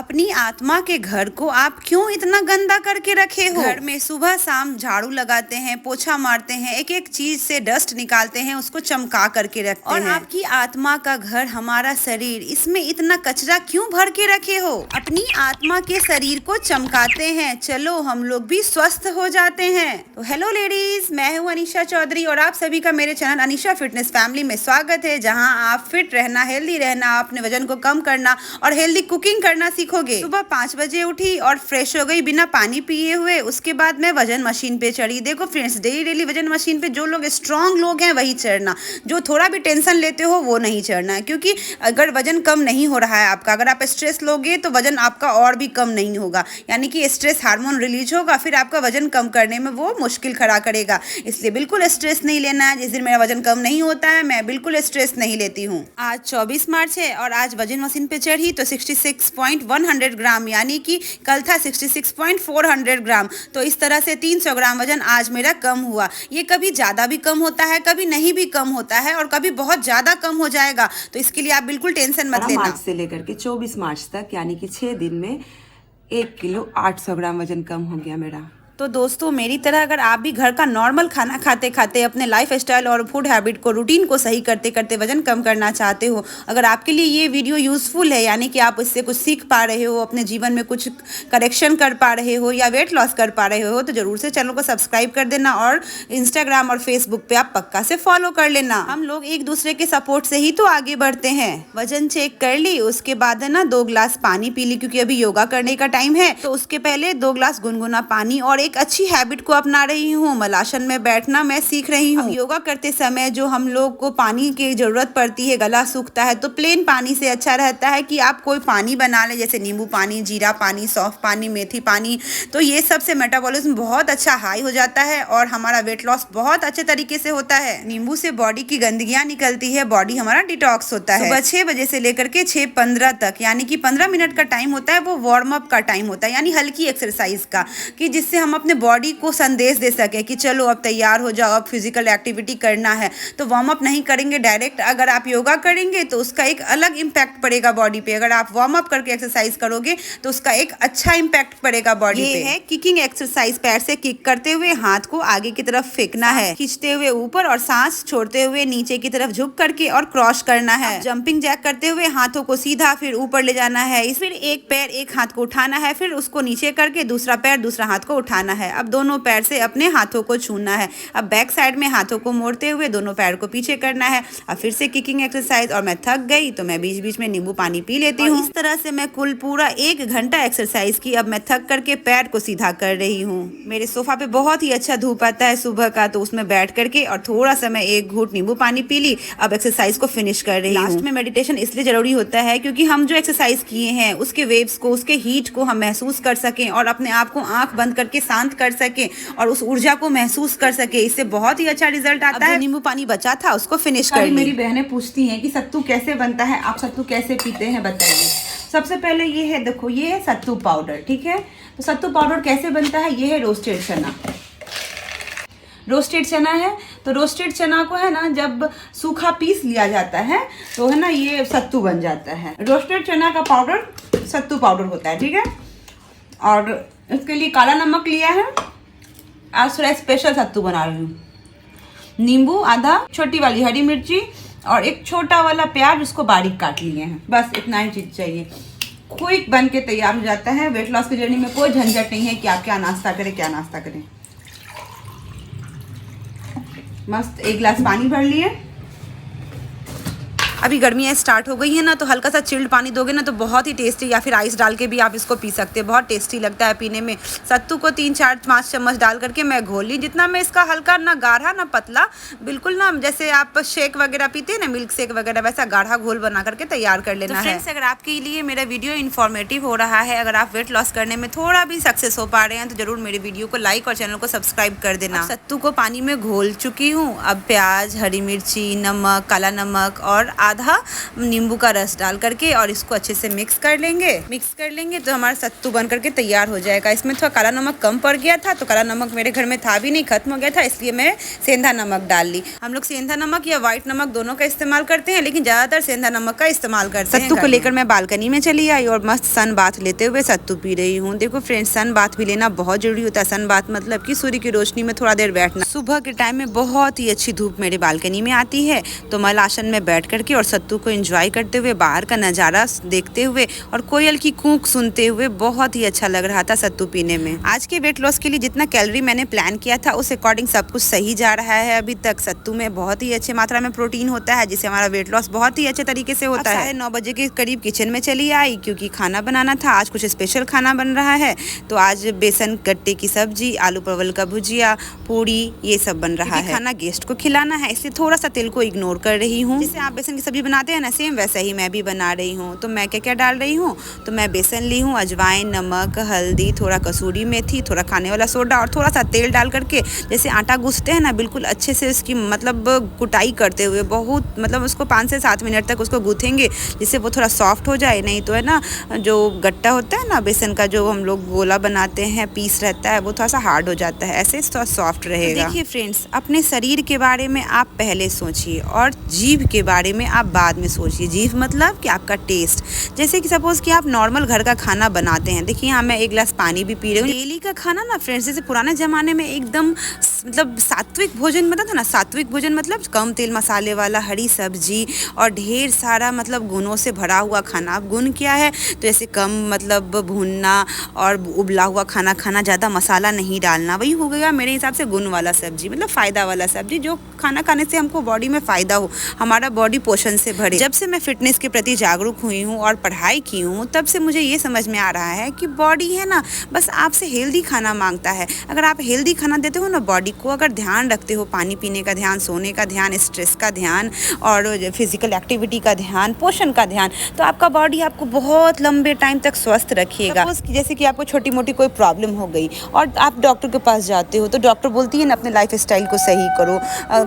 अपनी आत्मा के घर को आप क्यों इतना गंदा करके रखे हो? घर में सुबह शाम झाड़ू लगाते हैं, पोछा मारते हैं, एक एक चीज से डस्ट निकालते हैं, उसको चमका करके रखते हैं। और आपकी आत्मा का घर, हमारा शरीर, इसमें इतना कचरा क्यों भर के रखे हो? अपनी आत्मा के शरीर को चमकाते हैं, चलो हम लोग भी स्वस्थ हो जाते हैं। तो हेलो लेडीज, मैं हूँ अनीशा चौधरी और आप सभी का मेरे चैनल अनीशा फिटनेस फैमिली में स्वागत है, जहाँ आप फिट रहना, हेल्दी रहना, अपने वजन को कम करना और हेल्दी कुकिंग करना सीखोगे। सुबह 5 बजे उठी और फ्रेश हो गई बिना पानी पिए हुए। उसके बाद मैं वजन मशीन पे चढ़ी। देखो फ्रेंड्स, डेली वजन मशीन पे जो लोग स्ट्रांग लोग हैं वही चढ़ना, जो थोड़ा भी टेंशन लेते हो वो नहीं चढ़ना है। क्योंकि अगर वजन कम नहीं हो रहा है आपका, अगर आप स्ट्रेस लोगे तो वजन आपका और भी कम नहीं होगा, यानी कि स्ट्रेस हार्मोन रिलीज होगा, फिर आपका वजन कम करने में वो मुश्किल खड़ा करेगा। इसलिए बिल्कुल स्ट्रेस नहीं लेना है। जिस दिन मेरा वजन कम नहीं होता है मैं बिल्कुल स्ट्रेस नहीं लेती हूँ। आज 24 मार्च है और आज वजन मशीन पे चढ़ी तो 66.100 ग्राम, यानी कि कल था 66.400 ग्राम। तो इस तरह से 300 ग्राम वजन आज मेरा कम हुआ। ये कभी ज़्यादा भी कम होता है, कभी नहीं भी कम होता है और कभी बहुत ज़्यादा कम हो जाएगा। तो इसके लिए आप बिल्कुल टेंशन मत लेना। मार्च से लेकर के 24 मार्च तक, यानी कि 6 दिन में 1 किलो 800 ग्राम वजन कम हो गया मेरा। तो दोस्तों, मेरी तरह अगर आप भी घर का नॉर्मल खाना खाते खाते अपने लाइफ स्टाइल और फूड हैबिट को, रूटीन को सही करते करते वजन कम करना चाहते हो, अगर आपके लिए ये वीडियो यूज़फुल है, यानी कि आप इससे कुछ सीख पा रहे हो, अपने जीवन में कुछ करेक्शन कर पा रहे हो या वेट लॉस कर पा रहे हो, तो ज़रूर से चैनल को सब्सक्राइब कर देना और इंस्टाग्राम और फेसबुक पे आप पक्का से फॉलो कर लेना। हम लोग एक दूसरे के सपोर्ट से ही तो आगे बढ़ते हैं। वजन चेक कर ली, उसके बाद है ना 2 गिलास पानी पी ली, क्योंकि अभी योगा करने का टाइम है। तो उसके पहले 2 गिलास गुनगुना पानी और एक अच्छी हैबिट को अपना रही हूँ, मलासन में बैठना मैं सीख रही हूँ। योगा करते समय जो हम लोग को पानी की जरूरत पड़ती है, गला सूखता है, तो प्लेन पानी से अच्छा रहता है कि आप कोई पानी बना लें, जैसे नींबू पानी, जीरा पानी, सौंफ पानी, मेथी पानी। तो ये सब से मेटाबॉलिज्म बहुत अच्छा हाई हो जाता है और हमारा वेट लॉस बहुत अच्छे तरीके से होता है। नींबू से बॉडी की गंदगियां निकलती है, बॉडी हमारा डिटॉक्स होता है। सुबह 6 बजे से लेकर के 6:15 तक, यानी कि 15 मिनट का टाइम होता है, वो वार्म अप का टाइम होता है, यानी हल्की एक्सरसाइज का, कि जिससे हम अपने बॉडी को संदेश दे सके कि चलो अब तैयार हो जाओ, अब फिजिकल एक्टिविटी करना है। तो वार्म अप नहीं करेंगे डायरेक्ट, अगर आप योगा करेंगे तो उसका एक अलग इंपैक्ट पड़ेगा बॉडी पे। अगर आप वार्म अप करके एक्सरसाइज करोगे तो उसका एक अच्छा इंपैक्ट पड़ेगा बॉडी पे। ये है किकिंग एक्सरसाइज। पैर से किक करते हुए हाथ को आगे की तरफ फेंकना है, खींचते हुए ऊपर और सांस छोड़ते हुए नीचे की तरफ झुक करके और क्रॉस करना है। जंपिंग जैक करते हुए हाथों को सीधा फिर ऊपर ले जाना है। फिर एक पैर एक हाथ को उठाना है, फिर उसको नीचे करके दूसरा पैर दूसरा हाथ को उठाना है। अब दोनों पैर से अपने हाथों को छूना है। अब बैक साइड में हाथों को मोड़ते हुए दोनों पैर को पीछे करना है। अब फिर से किकिंग एक्सरसाइज। और मैं थक गई तो मैं बीच बीच में नींबू पानी पी लेती हूँ। इस तरह से मैं कुल पूरा 1 घंटा एक्सरसाइज की। अब मैं थक करके पैर को सीधा कर रही हूँ। मेरे सोफा पे बहुत ही अच्छा धूप आता है सुबह का, तो उसमें बैठ करके और थोड़ा सा मैं 1 घूंट नींबू पानी पी ली। अब एक्सरसाइज को फिनिश कर रही हूँ। लास्ट में मेडिटेशन इसलिए जरूरी होता है क्योंकि हम जो एक्सरसाइज किए हैं उसके वेव्स को, उसके हीट को हम महसूस कर सकें और अपने आप को आंख बंद करके शांत कर सकें और उस ऊर्जा को महसूस कर सके। इससे बहुत ही अच्छा रिजल्ट आता है। नींबू पानी बचा था उसको फिनिश कर ली। मेरी बहनें पूछती हैं कि सत्तू कैसे बनता है, आप सत्तू कैसे पीते हैं, बताइए। सबसे पहले ये है, देखो ये है सत्तू पाउडर, ठीक है। तो सत्तू पाउडर कैसे बनता है, ये है रोस्टेड चना। रोस्टेड चना है, तो रोस्टेड चना को है ना जब सूखा पीस लिया जाता है तो है ना ये सत्तू बन जाता है। रोस्टेड चना का पाउडर सत्तू पाउडर होता है, ठीक है। और इसके लिए काला नमक लिया है, आज थोड़ा स्पेशल सत्तू बना रही हूँ। नींबू आधा, छोटी वाली हरी मिर्ची और एक छोटा वाला प्याज, उसको बारीक काट लिए हैं। बस इतना ही चीज चाहिए, क्विक बन के तैयार हो जाता है। वेट लॉस की जर्नी में कोई झंझट नहीं है कि आप क्या नाश्ता करें क्या नाश्ता करें। मस्त 1 गिलास पानी भर लिए। अभी गर्मियाँ स्टार्ट हो गई है ना, तो हल्का सा चिल्ड पानी दोगे ना तो बहुत ही टेस्टी, या फिर आइस डाल के भी आप इसको पी सकते हैं, बहुत टेस्टी लगता है पीने में। सत्तू को 3, 4, 5 चम्मच डाल करके मैं घोल ली। जितना मैं इसका हल्का, ना गाढ़ा ना पतला, बिल्कुल ना जैसे आप शेक वगैरह पीते हैं ना, मिल्क शेक वगैरह, वैसा गाढ़ा घोल बना करके तैयार कर लेना है। फ्रेंड्स, अगर आपके लिए मेरा वीडियो इन्फॉर्मेटिव हो रहा है, अगर आप वेट लॉस करने में थोड़ा भी सक्सेस हो पा रहे हैं, तो जरूर मेरे वीडियो को लाइक और चैनल को सब्सक्राइब कर देना। सत्तू को पानी में घोल चुकी हूँ। अब प्याज, हरी मिर्ची, नमक, काला नमक और आधा नींबू का रस डाल करके और इसको अच्छे से मिक्स कर लेंगे तो हमारा सत्तू बन करके तैयार हो जाएगा। इसमें थोड़ा काला नमक कम पड़ गया था, तो काला नमक मेरे घर में था भी नहीं, खत्म हो गया था, इसलिए मैं सेंधा नमक डाल ली। हम लोग सेंधा नमक या व्हाइट नमक दोनों का इस्तेमाल करते हैं, लेकिन ज़्यादातर सेंधा नमक का इस्तेमाल करते हैं। सत्तू को लेकर मैं बालकनी में चली आई और मस्त सन बाथ लेते हुए सत्तू पी रही हूँ। देखो फ्रेंड्स, सन बाथ भी लेना बहुत जरूरी होता है। सन बाथ मतलब कि सूर्य की रोशनी में थोड़ा देर बैठना। सुबह के टाइम में बहुत ही अच्छी धूप मेरे बालकनी में आती है, तो मल आसन में बैठ करके और सत्तू को एंजॉय करते हुए, बाहर का नज़ारा देखते हुए और कोयल की कूक सुनते हुए बहुत ही अच्छा लग रहा था सत्तू पीने में। आज के वेट लॉस के लिए जितना कैलोरी मैंने प्लान किया था उस अकॉर्डिंग सब कुछ सही जा रहा है अभी तक। सत्तू में बहुत ही अच्छे मात्रा में प्रोटीन होता है, जिससे हमारा वेट लॉस बहुत ही अच्छे तरीके से होता है। 9:30 बजे के करीब किचन में चली आई क्योंकि खाना बनाना था। आज कुछ स्पेशल खाना बन रहा है, तो आज बेसन गट्टे की सब्जी, आलू परवल का भुजिया, पूड़ी, ये सब बन रहा है। खाना गेस्ट को खिलाना है, इसलिए थोड़ा सा तेल को इग्नोर कर रही हूँ। जैसे आप बेसन की सब्जी बनाते हैं ना, सेम वैसा ही मैं भी बना रही हूँ। तो मैं क्या क्या डाल रही हूँ, तो मैं बेसन ली हूँ, अजवाइन, नमक, हल्दी, थोड़ा कसूरी मेथी, थोड़ा खाने वाला सोडा और थोड़ा सा तेल डाल करके जैसे आटा गूंथते हैं ना, बिल्कुल अच्छे से उसकी मतलब कुटाई करते हुए बहुत मतलब उसको 5 से 7 मिनट तक उसको गूँथेंगे, जिससे वो थोड़ा सॉफ्ट हो जाए। नहीं तो है ना, जो गट्टा होता है ना बेसन का, जो हम लोग गोला बनाते हैं, पीस रहता है, वो थोड़ा सा हार्ड हो जाता है, ऐसे थोड़ा सॉफ्ट रहेगा। देखिए फ्रेंड्स, अपने शरीर के बारे में आप पहले सोचिए और जीभ के बारे में आप बाद में सोचिए। जीभ मतलब कि आपका टेस्ट। जैसे कि सपोज कि आप नॉर्मल घर का खाना बनाते हैं, देखिए यहाँ मैं 1 गिलास पानी भी पी रही हूँ। डेली का खाना ना फ्रेंड्स, जैसे पुराने ज़माने में एकदम मतलब सात्विक भोजन बनता था ना, सात्विक भोजन मतलब कम तेल मसाले वाला, हरी सब्जी और ढेर सारा मतलब गुणों से भरा हुआ खाना। अब गुण क्या है, तो ऐसे कम मतलब भुनना और उबला हुआ खाना खाना, ज़्यादा मसाला नहीं डालना, वही हो गया मेरे हिसाब से गुण वाला सब्जी, मतलब फ़ायदा वाला सब्जी, जो खाना खाने से हमको बॉडी में फ़ायदा हो, हमारा बॉडी पोषण से भरे। जब से मैं फिटनेस के प्रति जागरूक हुई हूँ और पढ़ाई की हूँ, तब से मुझे ये समझ में आ रहा है कि बॉडी है ना, बस आपसे हेल्दी खाना मांगता है। अगर आप हेल्दी खाना देते हो ना बॉडी को, अगर ध्यान रखते हो, पानी पीने का ध्यान, सोने का ध्यान, स्ट्रेस का ध्यान और फिजिकल एक्टिविटी का ध्यान, पोषण का ध्यान, तो आपका बॉडी आपको बहुत लंबे टाइम तक स्वस्थ रखिएगा। जैसे कि आपको छोटी मोटी कोई प्रॉब्लम हो गई और आप डॉक्टर के पास जाते हो, तो डॉक्टर बोलती है ना अपने लाइफ स्टाइल को सही करो,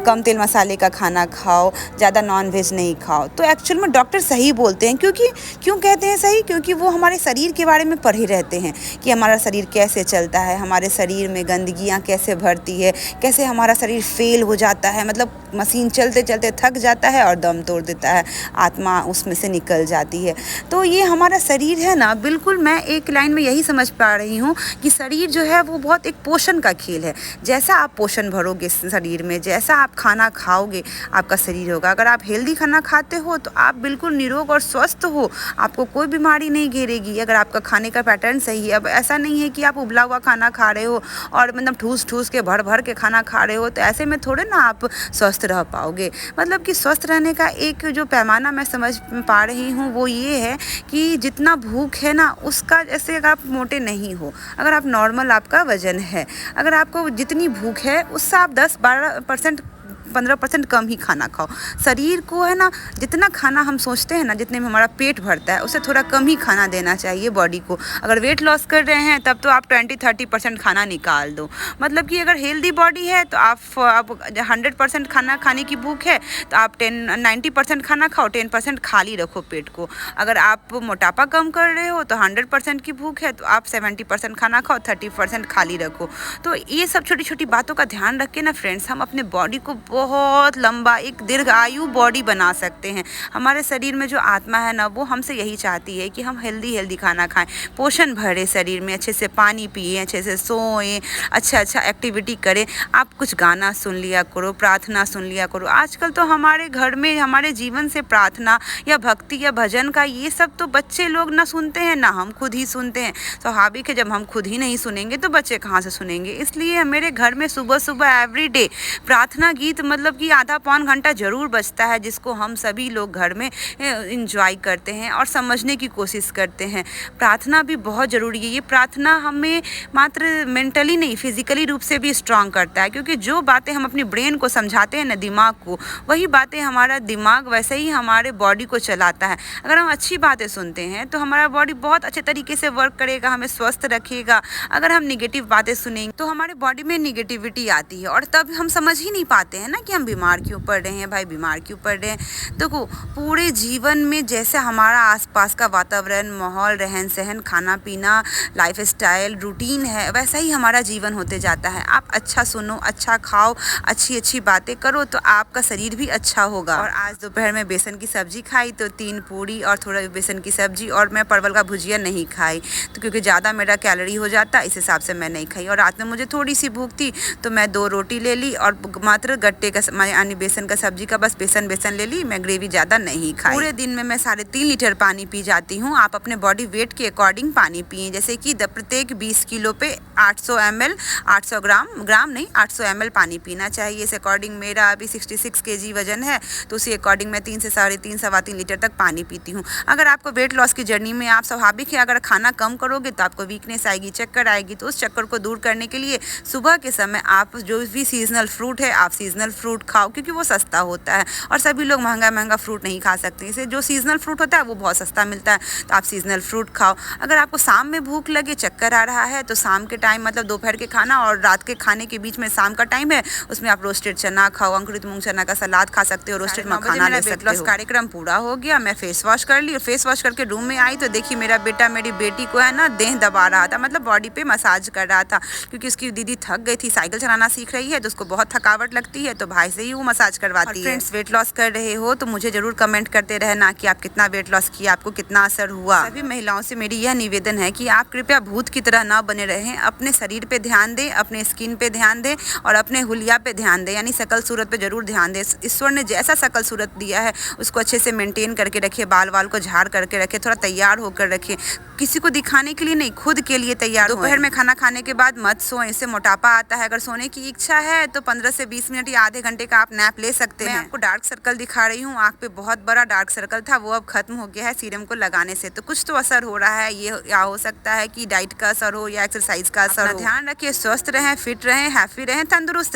कम तेल मसाले का खाना खाओ, ज़्यादा नॉन वेज नहीं खाओ। तो एक्चुअल में डॉक्टर सही बोलते हैं, क्योंकि क्यों कहते हैं सही, क्योंकि वो हमारे शरीर के बारे में पढ़े रहते हैं कि हमारा शरीर कैसे चलता है, हमारे शरीर में गंदगियाँ कैसे भरती है, कैसे हमारा शरीर फेल हो जाता है, मतलब मशीन चलते चलते थक जाता है और दम तोड़ देता है, आत्मा उसमें से निकल जाती है। तो ये हमारा शरीर है ना, बिल्कुल मैं एक लाइन में यही समझ पा रही हूँ कि शरीर जो है वो बहुत एक पोषण का खेल है। जैसा आप पोषण भरोगे शरीर में, जैसा आप खाना खाओगे आपका शरीर होगा। अगर आप हेल्दी खाना खाते हो तो आप बिल्कुल निरोग और स्वस्थ हो, आपको कोई बीमारी नहीं घेरेगी अगर आपका खाने का पैटर्न सही है। अब ऐसा नहीं है कि आप उबला हुआ खाना खा रहे हो और मतलब ठूस ठूस के भर भर के खाना खा रहे हो, तो ऐसे में थोड़े ना आप स्वस्थ रह पाओगे। मतलब कि स्वस्थ रहने का एक जो पैमाना मैं समझ पा रही हूँ वो ये है कि जितना भूख है ना उसका, जैसे अगर आप मोटे नहीं हो, अगर आप नॉर्मल आपका वजन है, अगर आपको जितनी भूख है उससे आप 10-12% 15% कम ही खाना खाओ। शरीर को है ना, जितना खाना हम सोचते हैं ना, जितने में हमारा पेट भरता है, उससे थोड़ा कम ही खाना देना चाहिए बॉडी को। अगर वेट लॉस कर रहे हैं तब तो आप 20-30% खाना निकाल दो। मतलब कि अगर हेल्दी बॉडी है तो आप 100% खाना खाने की भूख है तो आप 90% खाना खाओ, 10% खाली रखो पेट को। अगर आप मोटापा कम कर रहे हो तो 100% की भूख है तो आप 70% खाना खाओ, 30% खाली रखो। तो ये सब छोटी छोटी बातों का ध्यान रख के ना फ्रेंड्स, हम अपने बॉडी को बहुत लंबा एक दीर्घायु बॉडी बना सकते हैं। हमारे शरीर में जो आत्मा है ना, वो हमसे यही चाहती है कि हम हेल्दी खाना खाएं, पोषण भरे शरीर में, अच्छे से पानी पिए, अच्छे से सोएं, अच्छा एक्टिविटी करें। आप कुछ गाना सुन लिया करो, प्रार्थना सुन लिया करो। आजकल तो हमारे घर में, हमारे जीवन से प्रार्थना या भक्ति या भजन का ये सब तो बच्चे लोग ना सुनते हैं ना हम खुद ही सुनते हैं। स्वाभाविक है, जब हम खुद ही नहीं सुनेंगे तो बच्चे कहाँ से सुनेंगे। इसलिए मेरे घर में सुबह सुबह एवरीडे प्रार्थना गीत मतलब कि आधा पौन घंटा ज़रूर बजता है, जिसको हम सभी लोग घर में इंजॉय करते हैं और समझने की कोशिश करते हैं। प्रार्थना भी बहुत ज़रूरी है। ये प्रार्थना हमें मात्र मेंटली नहीं, फिजिकली रूप से भी स्ट्रांग करता है, क्योंकि जो बातें हम अपने ब्रेन को समझाते हैं ना, दिमाग को, वही बातें हमारा दिमाग वैसे ही हमारे बॉडी को चलाता है। अगर हम अच्छी बातें सुनते हैं तो हमारा बॉडी बहुत अच्छे तरीके से वर्क करेगा, हमें स्वस्थ रखेगा। अगर हम निगेटिव बातें सुनेंगे तो हमारे बॉडी में निगेटिविटी आती है और तब हम समझ ही नहीं पाते हैं ना कि हम बीमार क्यों पड़ रहे हैं भाई, बीमार क्यों पड़ रहे हैं। देखो पूरे जीवन में जैसे हमारा आसपास का वातावरण, माहौल, रहन सहन, खाना पीना, लाइफ स्टाइल, रूटीन है, वैसा ही हमारा जीवन होते जाता है। आप अच्छा सुनो, अच्छा खाओ, अच्छी अच्छी बातें करो तो आपका शरीर भी अच्छा होगा। और आज दोपहर में बेसन की सब्जी खाई तो 3 पूरी और थोड़ा बेसन की सब्जी, और मैं परवल का भुजिया नहीं खाई तो क्योंकि ज़्यादा मेरा कैलोरी हो जाता इस हिसाब से मैं नहीं खाई। और रात में मुझे थोड़ी सी भूख थी तो मैं 2 रोटी ले ली और मात्र गट्टे का यानी बेसन का सब्जी का बस बेसन ले ली, मैं ग्रेवी ज़्यादा नहीं खाई। पूरे दिन में मैं 3.5 लीटर पानी पी जाती हूँ। आप अपने बॉडी वेट के अकॉर्डिंग पानी पिए, जैसे कि प्रत्येक 20 किलो पे 800 ml 800 ग्राम नहीं 800 ml पानी पीना चाहिए। इस अकॉर्डिंग मेरा अभी 66 kg वजन है तो उसी अकॉर्डिंग मैं 3 से 3.5 सवा 3 लीटर तक पानी पीती हूँ। अगर आपको वेट लॉस की जर्नी में आप स्वाभाविक है अगर खाना कम करोगे तो आपको वीकनेस आएगी, चक्कर आएगी, तो उस चक्कर को दूर करने के लिए सुबह के समय आप जो भी सीजनल फ्रूट है आप सीजनल फ्रूट खाओ, क्योंकि वो सस्ता होता है और सभी लोग महंगा फ्रूट नहीं खा सकते। इसे जो सीजनल फ्रूट होता है वो बहुत सस्ता मिलता है तो आप सीजनल फ्रूट खाओ। अगर आपको शाम में भूख लगे, चक्कर आ रहा है तो शाम के टाइम मतलब दोपहर के खाना और रात के खाने के बीच में शाम का टाइम है, उसमें आप रोस्टेड चना खाओ, अंकुरित मूंग चना का सलाद खा सकते हो, रोस्टेड मखाना ले सकते हो। कार्यक्रम पूरा हो गया, मैं फेस वॉश कर ली और फेस वॉश करके रूम में आई तो देखिए मेरा बेटा मेरी बेटी को है ना देह दबा रहा था, मतलब बॉडी पे मसाज कर रहा था, क्योंकि उसकी दीदी थक गई थी, साइकिल चलाना सीख रही है तो उसको बहुत थकावट लगती है तो भाई से ही वो मसाज करवाती है। फ्रेंड्स वेट लॉस कर रहे हो तो मुझे जरूर कमेंट करते रहना कि आप कितना वेट लॉस किया, आपको कितना असर हुआ। सभी महिलाओं से मेरी यह निवेदन है कि आप कृपया भूत की तरह ना बने रहें, अपने शरीर पे ध्यान दें, अपने स्किन पे ध्यान दें और अपने हुलिया पे ध्यान दें, यानी शकल सूरत पे जरूर ध्यान दें। ईश्वर ने जैसा शकल सूरत दिया है उसको अच्छे से मेंटेन करके रखिए, बाल को झाड़ करके रखे, थोड़ा तैयार होकर रखिए, किसी को दिखाने के लिए नहीं खुद के लिए तैयार। दोपहर में खाना खाने के बाद मत सोएं, इससे मोटापा आता है। अगर सोने की इच्छा है तो 15 से 20 मिनट या आधे घंटे का आप नैप ले सकते हैं। मैं आपको डार्क सर्कल दिखा रही हूँ, आँख पे बहुत बड़ा डार्क सर्कल था वो अब खत्म हो गया है सीरम को लगाने से, तो कुछ तो असर हो रहा है। ये या हो सकता है कि डाइट का असर हो या एक्सरसाइज का असर हो। ध्यान रखिए, स्वस्थ रहें, फिट रहें, हैप्पी रहें, तंदुरुस्त